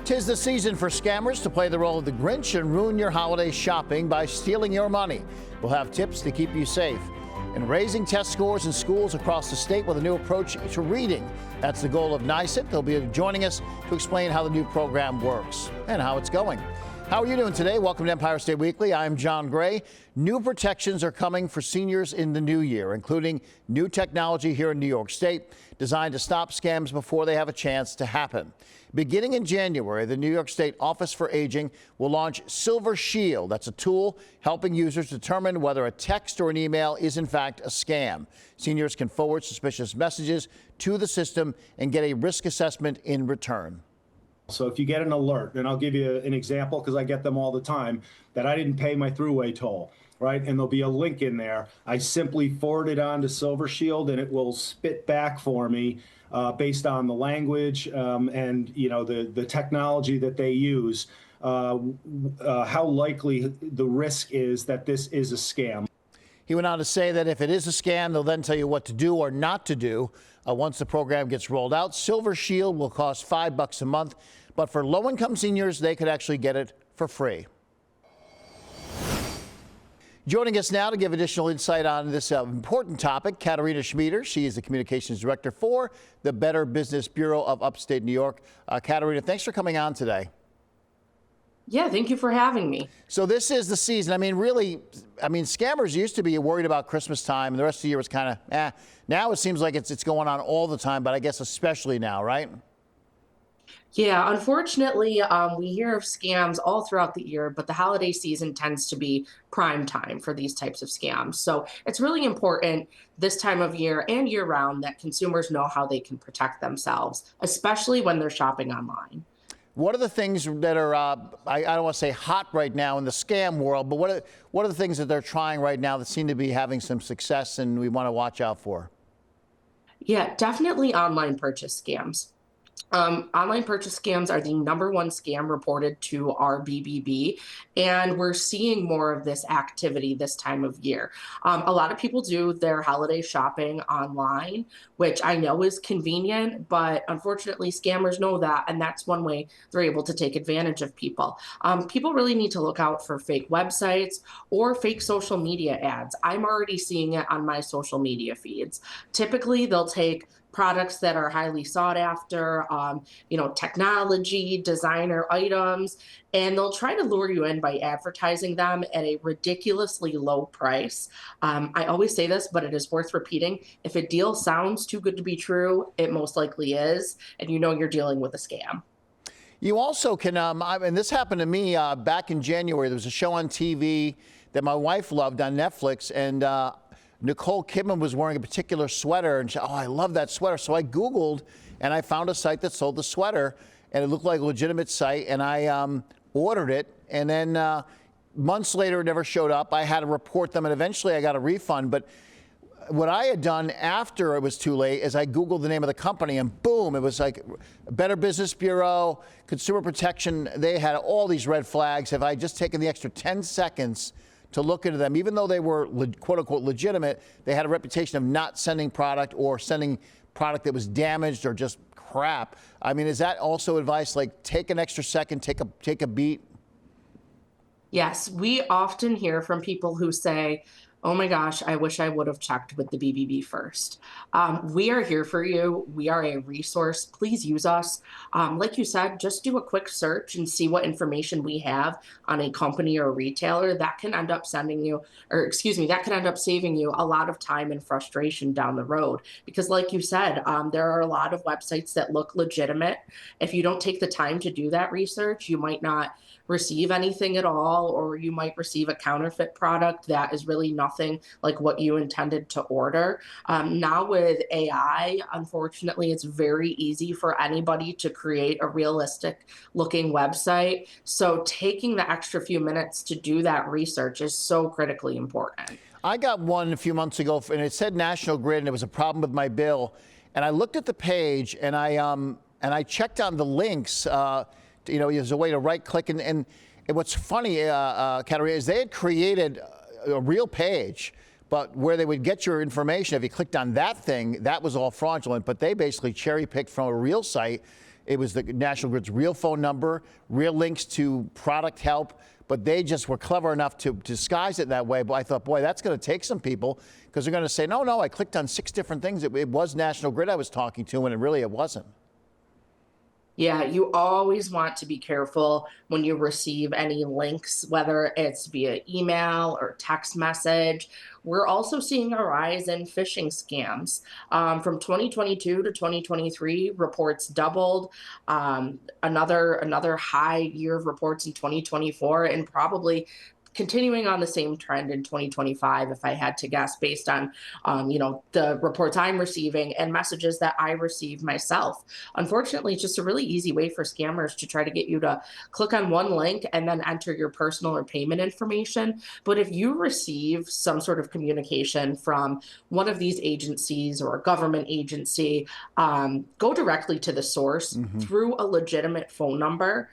'Tis the season for scammers to play the role of the Grinch and ruin your holiday shopping by stealing your money. We'll have tips to keep you safe. And raising test scores in schools across the state with a new approach to reading. That's the goal of NYSUT. They'll be joining us to explain how the new program works and how it's going. How are you doing today? Welcome to Empire State Weekly. I'm John Gray. New protections are coming for seniors in the new year, including new technology here in New York State designed to stop scams before they have a chance to happen. Beginning in January, the New York State Office for Aging will launch Silver Shield. That's a tool helping users determine whether a text or an email is in fact a scam. Seniors can forward suspicious messages to the system and get a risk assessment in return. So if you get an alert, and I'll give you an example because I get them all the time, that I didn't pay my throughway toll, right? And there'll be a link in there. I simply forward it on to Silver Shield and it will spit back for me based on the language and the technology that they use, how likely the risk is that this is a scam. He went on to say that if it is a scam, they'll then tell you what to do or not to do. Once the program gets rolled out, Silver Shield will cost $5 a month, but for low-income seniors, they could actually get it for free. Joining us now to give additional insight on this important topic, Katarina Schmieder. She is the communications director for the Better Business Bureau of Upstate New York. Katarina, thanks for coming on today. Yeah, thank you for having me. So this is the season. Scammers used to be worried about Christmas time, and the rest of the year was kind of, Now it seems like it's going on all the time, but I guess especially now, right? Yeah, unfortunately, we hear of scams all throughout the year, but the holiday season tends to be prime time for these types of scams. So it's really important this time of year and year round that consumers know how they can protect themselves, especially when they're shopping online. What are the things that are, I don't want to say hot right now in the scam world, but what are the things that they're trying right now that seem to be having some success and we want to watch out for? Yeah, definitely online purchase scams. Online purchase scams are the #1 scam reported to our BBB, and we're seeing more of this activity this time of year. A lot of people do their holiday shopping online, which I know is convenient, but unfortunately scammers know that, and that's one way they're able to take advantage of people. People really need to look out for fake websites or fake social media ads. I'm already seeing it on my social media feeds. Typically, they'll take products that are highly sought after, technology, designer items, and they'll try to lure you in by advertising them at a ridiculously low price. I always say this, but it is worth repeating. If a deal sounds too good to be true, it most likely is, and you know you're dealing with a scam. You also can, and this happened to me back in January. There was a show on TV that my wife loved on Netflix, and Nicole Kidman was wearing a particular sweater, and she, I love that sweater. So I Googled, and I found a site that sold the sweater, and it looked like a legitimate site, and I ordered it, and then months later, it never showed up. I had to report them, and eventually I got a refund. But what I had done after it was too late is I Googled the name of the company, and boom, it was like Better Business Bureau, Consumer Protection. They had all these red flags. If I had just taken the extra 10 seconds to look into them, even though they were quote unquote legitimate, they had a reputation of not sending product or sending product that was damaged or just crap. I mean, is that also advice, like take an extra second, take a beat? Yes, we often hear from people who say, oh my gosh, I wish I would have checked with the BBB first. We are here for you. We are a resource. Please use us. Like you said, just do a quick search and see what information we have on a company or a retailer. That can end up saving you a lot of time and frustration down the road. Because like you said, there are a lot of websites that look legitimate. If you don't take the time to do that research, you might not receive anything at all, or you might receive a counterfeit product that is really nothing like what you intended to order. Now with AI, unfortunately, it's very easy for anybody to create a realistic looking website. So taking the extra few minutes to do that research is so critically important. I got one a few months ago, and it said National Grid, and it was a problem with my bill. And I looked at the page, and I checked on the links. There's a way to right click. And what's funny, Katarina, is they had created a real page, but where they would get your information, if you clicked on that thing, that was all fraudulent. But they basically cherry picked from a real site It was the National Grid's real phone number, real links to product help, but they just were clever enough to disguise it that way. But I thought, boy, that's going to take some people because they're going to say, no, I clicked on 6 different things. It was National Grid I was talking to, and it wasn't. Yeah, you always want to be careful when you receive any links, whether it's via email or text message. We're also seeing a rise in phishing scams. From 2022 to 2023, reports doubled. Another high year of reports in 2024, and probably continuing on the same trend in 2025, if I had to guess, based on the reports I'm receiving and messages that I receive myself. Unfortunately, it's just a really easy way for scammers to try to get you to click on one link and then enter your personal or payment information. But if you receive some sort of communication from one of these agencies or a government agency, go directly to the source through a legitimate phone number.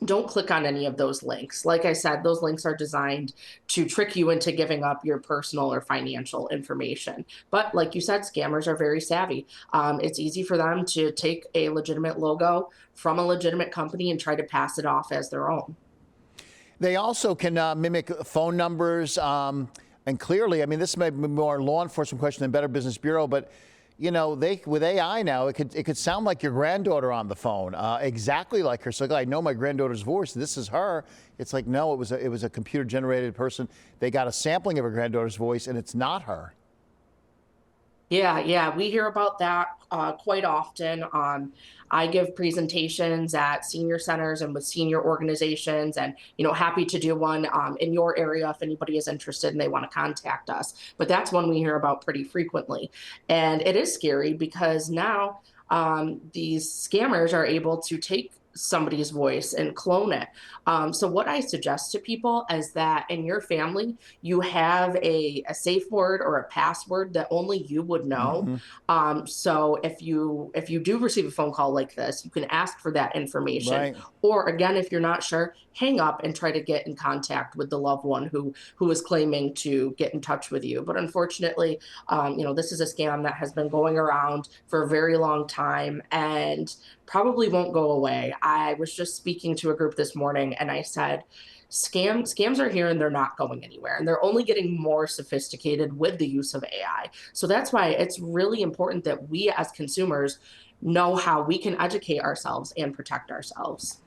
Don't click on any of those links. Like I said, those links are designed to trick you into giving up your personal or financial information. But like you said, scammers are very savvy. It's easy for them to take a legitimate logo from a legitimate company and try to pass it off as their own. They also can mimic phone numbers. And clearly, I mean, this may be more a law enforcement question than Better Business Bureau, but with AI now, it could sound like your granddaughter on the phone, exactly like her. So I know my granddaughter's voice. This is her. It's like, no, it was a computer generated person. They got a sampling of her granddaughter's voice, and it's not her. Yeah, we hear about that quite often. I give presentations at senior centers and with senior organizations, and happy to do one in your area if anybody is interested and they want to contact us. But that's one we hear about pretty frequently, and it is scary because now these scammers are able to take somebody's voice and clone it. So what I suggest to people is that in your family, you have a safe word or a password that only you would know. So if you do receive a phone call like this, you can ask for that information. Right. Or again, if you're not sure, hang up and try to get in contact with the loved one who is claiming to get in touch with you. But unfortunately, this is a scam that has been going around for a very long time and probably won't go away. I was just speaking to a group this morning and I said, scams are here and they're not going anywhere. And they're only getting more sophisticated with the use of AI. So that's why it's really important that we as consumers know how we can educate ourselves and protect ourselves.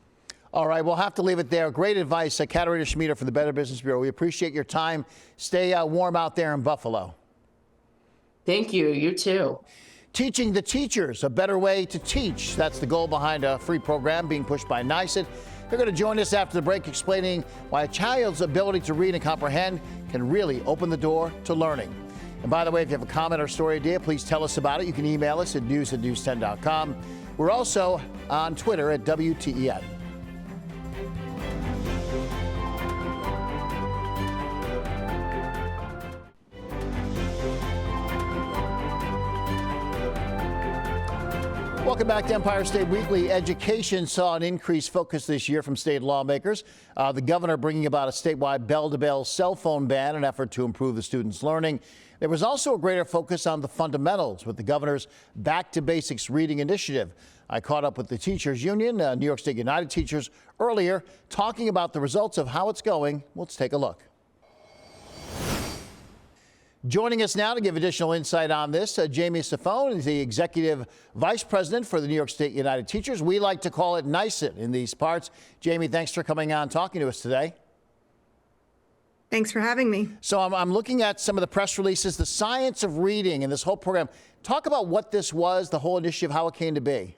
All right, we'll have to leave it there. Great advice, Katerina Schmieder from the Better Business Bureau. We appreciate your time. Stay warm out there in Buffalo. Thank you. You too. Teaching the teachers a better way to teach. That's the goal behind a free program being pushed by NYSET. They're going to join us after the break explaining why a child's ability to read and comprehend can really open the door to learning. And by the way, if you have a comment or story idea, please tell us about it. You can email us at news@news10.com. We're also on Twitter at WTEN. Welcome back to Empire State Weekly. Education saw an increased focus this year from state lawmakers. The governor bringing about a statewide bell-to-bell cell phone ban, an effort to improve the students' learning. There was also a greater focus on the fundamentals with the governor's Back to Basics Reading Initiative. I caught up with the Teachers Union, New York State United Teachers, earlier, talking about the results of how it's going. Let's take a look. Joining us now to give additional insight on this, Jamie Sifone is the Executive Vice President for the New York State United Teachers. We like to call it NYSET in these parts. Jamie, thanks for coming on, talking to us today. Thanks for having me. So I'm looking at some of the press releases, the science of reading and this whole program. Talk about what this was, the whole initiative, how it came to be.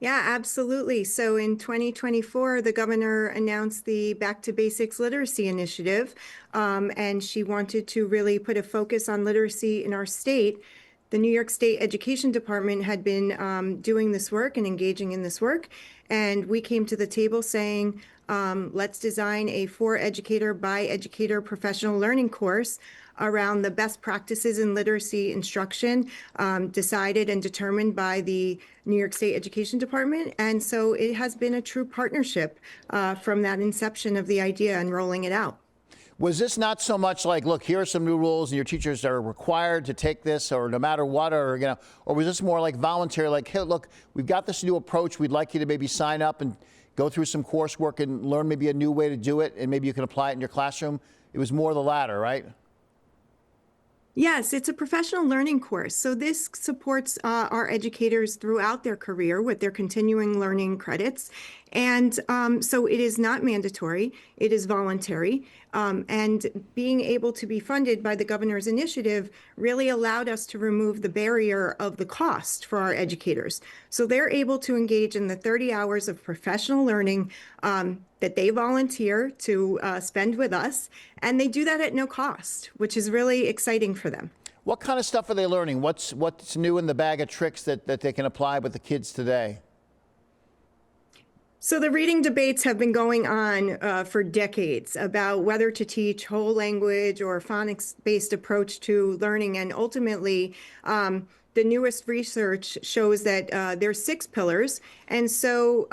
Yeah, absolutely. So in 2024, the governor announced the Back to Basics Literacy Initiative, and she wanted to really put a focus on literacy in our state. The New York State Education Department had been doing this work and engaging in this work, and we came to the table saying, let's design a for educator by educator professional learning course around the best practices in literacy instruction, decided and determined by the New York State Education Department. And so it has been a true partnership from that inception of the idea and rolling it out. Was this not so much like, look, here are some new rules and your teachers are required to take this or no matter what, or, you know, or was this more like voluntary, like, hey, look, we've got this new approach. We'd like you to maybe sign up and go through some coursework and learn maybe a new way to do it, and maybe you can apply it in your classroom? It was more the latter, right? Yes, it's a professional learning course. So this supports our educators throughout their career with their continuing learning credits. And so it is not mandatory, it is voluntary. And being able to be funded by the governor's initiative really allowed us to remove the barrier of the cost for our educators. So they're able to engage in the 30 hours of professional learning that they volunteer to spend with us. And they do that at no cost, which is really exciting for them. What kind of stuff are they learning? What's new in the bag of tricks that they can apply with the kids today? So the reading debates have been going on for decades about whether to teach whole language or phonics-based approach to learning. And ultimately, the newest research shows that there's 6 pillars. And so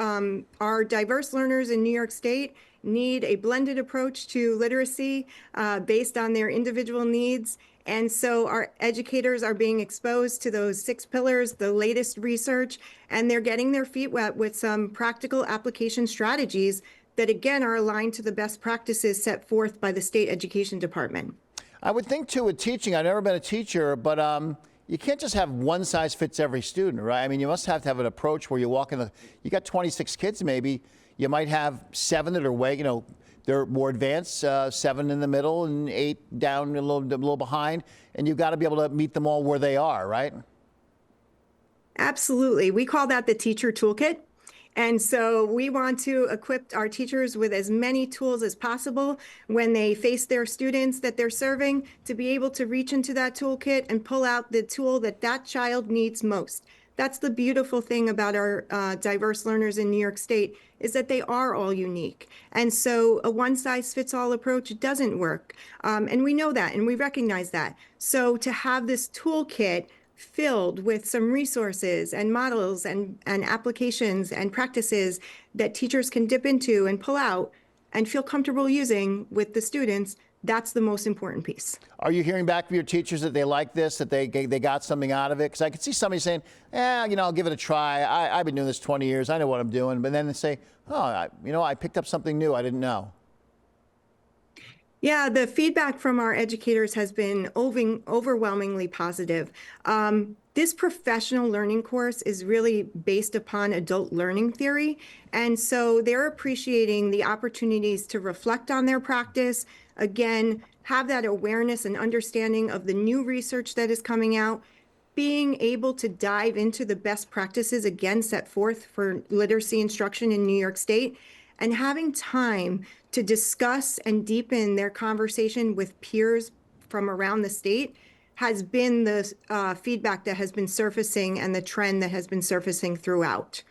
our diverse learners in New York State need a blended approach to literacy based on their individual needs. And so our educators are being exposed to those 6 pillars, the latest research, and they're getting their feet wet with some practical application strategies that, again, are aligned to the best practices set forth by the state education department. I would think, too, with teaching, I've never been a teacher, but you can't just have one size fits every student, right? I mean, you must have to have an approach where you walk in you got 26 kids maybe, you might have 7 that are way, you know, they're more advanced, 7 in the middle and 8 down a little behind, and you've got to be able to meet them all where they are, right? Absolutely. We call that the teacher toolkit. And so we want to equip our teachers with as many tools as possible when they face their students that they're serving to be able to reach into that toolkit and pull out the tool that that child needs most. That's the beautiful thing about our diverse learners in New York State, is that they are all unique. And so a one-size-fits-all approach doesn't work. And we know that, and we recognize that. So to have this toolkit filled with some resources and models and applications and practices that teachers can dip into and pull out and feel comfortable using with the students, that's the most important piece. Are you hearing back from your teachers that they like this, that they got something out of it? Because I could see somebody saying, you know, I'll give it a try. I've been doing this 20 years. I know what I'm doing. But then they say, oh, you know, I picked up something new I didn't know. Yeah, the feedback from our educators has been overwhelmingly positive. This professional learning course is really based upon adult learning theory. And so they're appreciating the opportunities to reflect on their practice, again, have that awareness and understanding of the new research that is coming out, being able to dive into the best practices, again, set forth for literacy instruction in New York State, and having time to discuss and deepen their conversation with peers from around the state has been the feedback that has been surfacing and the trend that has been surfacing throughout.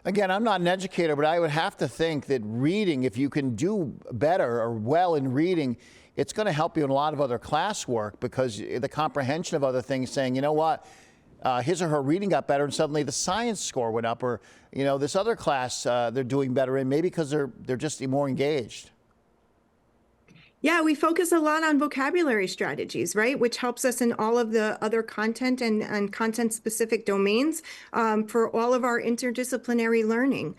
Again, I'm not an educator, but I would have to think that reading, if you can do better or well in reading, it's going to help you in a lot of other classwork, because the comprehension of other things, saying, you know what, his or her reading got better and suddenly the science score went up, or, you know, this other class they're doing better in, maybe because they're just more engaged. Yeah, we focus a lot on vocabulary strategies, right? Which helps us in all of the other content and content-specific domains for all of our interdisciplinary learning.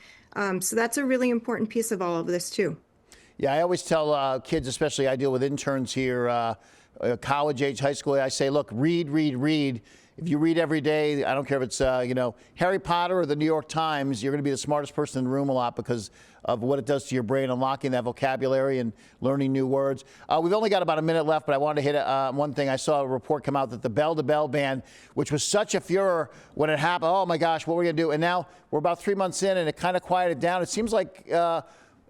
So that's a really important piece of all of this, too. Yeah, I always tell kids, especially I deal with interns here, college age, high school, I say, look, read, read, read. If you read every day, I don't care if it's, you know, Harry Potter or the New York Times, you're going to be the smartest person in the room a lot because of what it does to your brain, unlocking that vocabulary and learning new words. We've only got about a minute left, but I wanted to hit one thing. I saw a report come out that the bell-to-bell ban, which was such a furor when it happened, oh my gosh, what are we going to do? And now we're about 3 months in and it kind of quieted down. It seems like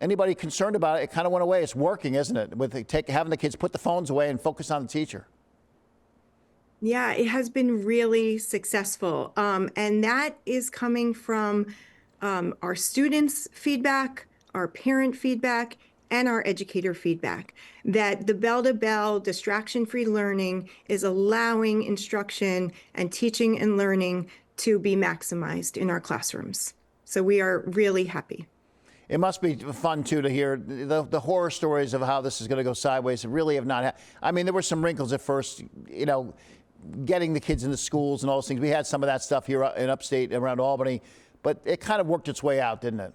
anybody concerned about it, it kind of went away. It's working, isn't it? With having the kids put the phones away and focus on the teacher. Yeah, it has been really successful. And that is coming from our students' feedback, our parent feedback, and our educator feedback, that the bell-to-bell distraction-free learning is allowing instruction and teaching and learning to be maximized in our classrooms. So we are really happy. It must be fun, too, to hear the horror stories of how this is going to go sideways. It really have not. I mean, there were some wrinkles at first, you know, getting the kids into schools and all those things. We had some of that stuff here in upstate around Albany, but it kind of worked its way out, didn't it?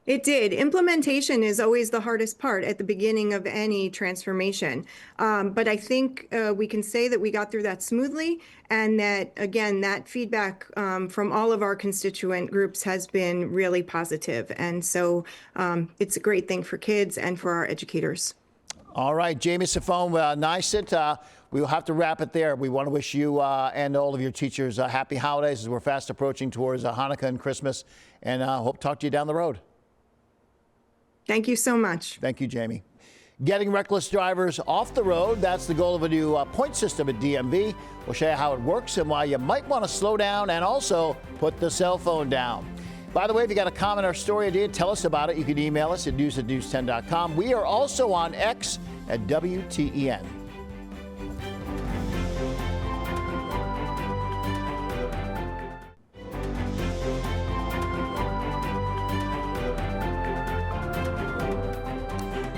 It did. Implementation is always the hardest part at the beginning of any transformation. But I think we can say that we got through that smoothly, and that, again, that feedback from all of our constituent groups has been really positive. And so it's a great thing for kids and for our educators. All right, Jamie Sifone, nice it. We will have to wrap it there. We want to wish you and all of your teachers happy holidays as we're fast approaching towards Hanukkah and Christmas, and hope to talk to you down the road. Thank you so much. Thank you, Jamie. Getting reckless drivers off the road, that's the goal of a new point system at DMV. We'll show you how it works and why you might want to slow down and also put the cell phone down. By the way, if you got a comment or story idea, tell us about it. You can email us at news@news10.com. We are also on X at WTEN.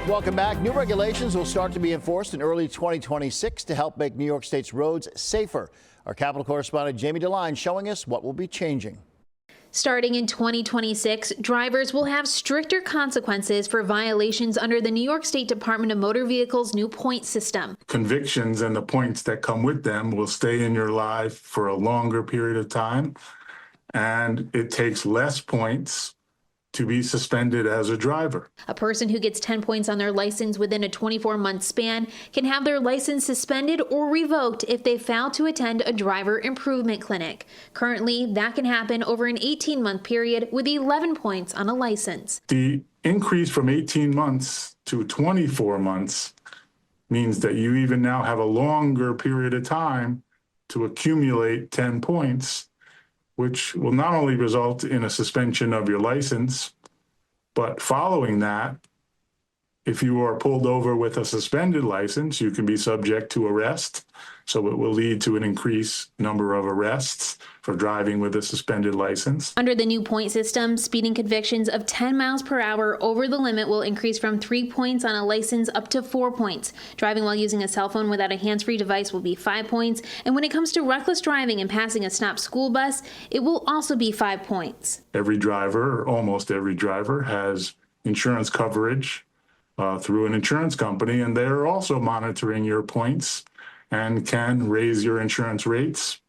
Welcome back. New regulations will start to be enforced in early 2026 to help make New York State's roads safer. Our Capitol correspondent Jamie DeLine showing us what will be changing. Starting in 2026, drivers will have stricter consequences for violations under the New York State Department of Motor Vehicles' new point system. Convictions and the points that come with them will stay in your life for a longer period of time, and it takes less points to be suspended as a driver. A person who gets 10 points on their license within a 24-month span can have their license suspended or revoked if they fail to attend a driver improvement clinic. Currently, that can happen over an 18-month period with 11 points on a license. The increase from 18 months to 24 months means that you even now have a longer period of time to accumulate 10 points, which will not only result in a suspension of your license, but following that, if you are pulled over with a suspended license, you can be subject to arrest. So it will lead to an increased number of arrests for driving with a suspended license. Under the new point system, speeding convictions of 10 miles per hour over the limit will increase from 3 points on a license up to 4 points. Driving while using a cell phone without a hands-free device will be 5 points. And when it comes to reckless driving and passing a stopped school bus, it will also be 5 points. Every driver, or almost every driver, has insurance coverage through an insurance company, and they're also monitoring your points and can raise your insurance rates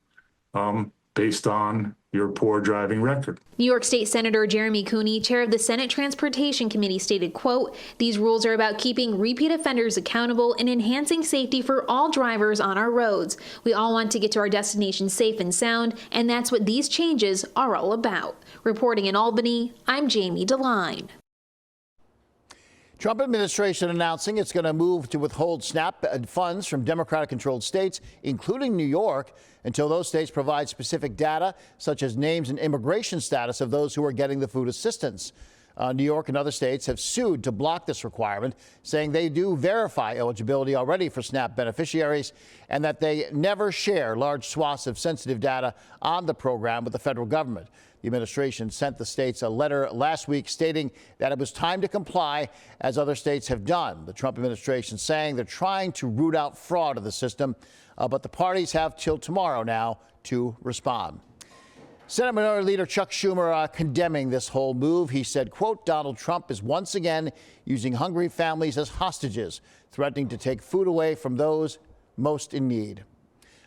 based on your poor driving record. New York State Senator Jeremy Cooney, chair of the Senate Transportation Committee, stated, quote, "These rules are about keeping repeat offenders accountable and enhancing safety for all drivers on our roads. We all want to get to our destination safe and sound, and that's what these changes are all about." Reporting in Albany, I'm Jamie DeLine. Trump administration announcing it's going to move to withhold SNAP funds from Democratic-controlled states, including New York, until those states provide specific data, such as names and immigration status of those who are getting the food assistance. New York and other states have sued to block this requirement, saying they do verify eligibility already for SNAP beneficiaries and that they never share large swaths of sensitive data on the program with the federal government. The administration sent the states a letter last week stating that it was time to comply, as other states have done. The Trump administration saying they're trying to root out fraud in the system, but the parties have till tomorrow now to respond. Senate Minority Leader Chuck Schumer condemning this whole move. He said, quote, "Donald Trump is once again using hungry families as hostages, threatening to take food away from those most in need."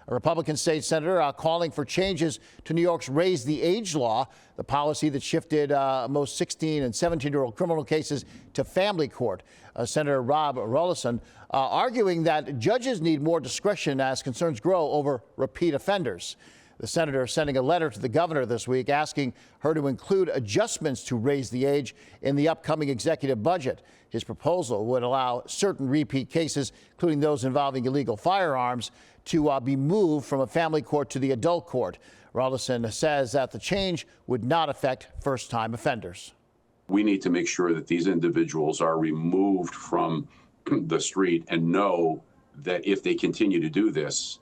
A Republican state senator calling for changes to New York's Raise the Age law, the policy that shifted most 16 and 17-year-old criminal cases to family court. Senator Rob Rolison arguing that judges need more discretion as concerns grow over repeat offenders. The senator sending a letter to the governor this week asking her to include adjustments to raise the age in the upcoming executive budget. His proposal would allow certain repeat cases, including those involving illegal firearms, to be moved from a family court to the adult court. Rolison says that the change would not affect first-time offenders. We need to make sure that these individuals are removed from the street and know that if they continue to do this,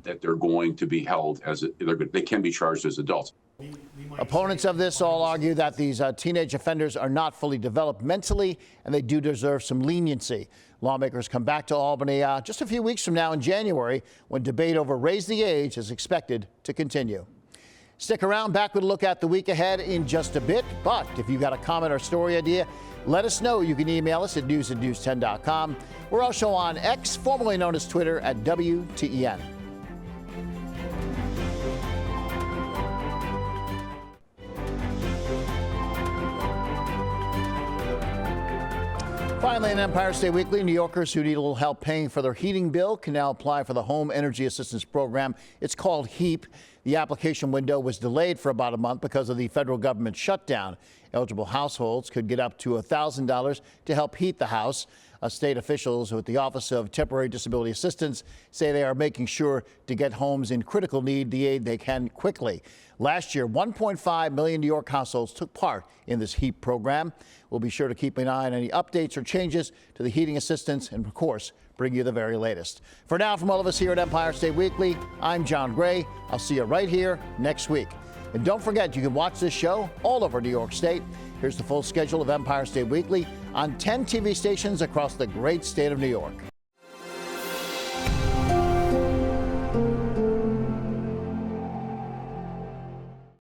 that they're going to be held as they can be charged as adults. Opponents of this all argue that these teenage offenders are not fully developed mentally and they do deserve some leniency. Lawmakers come back to Albany just a few weeks from now in January when debate over raise the age is expected to continue. Stick around, back with a look at the week ahead in just a bit. But if you've got a comment or story idea, let us know. You can email us at news@news10.com. We're also on X, formerly known as Twitter, at WTEN. Finally, in Empire State Weekly, New Yorkers who need a little help paying for their heating bill can now apply for the Home Energy Assistance Program. It's called HEAP. The application window was delayed for about a month because of the federal government shutdown. Eligible households could get up to $1,000 to help heat the house. State officials with the Office of Temporary Disability Assistance say they are making sure to get homes in critical need the aid they can quickly. Last year, 1.5 million New York households took part in this HEAP program. We'll be sure to keep an eye on any updates or changes to the heating assistance and, of course, bring you the very latest. For now, from all of us here at Empire State Weekly, I'm John Gray. I'll see you right here next week. And don't forget, you can watch this show all over New York State. Here's the full schedule of Empire State Weekly on 10 TV stations across the great state of New York.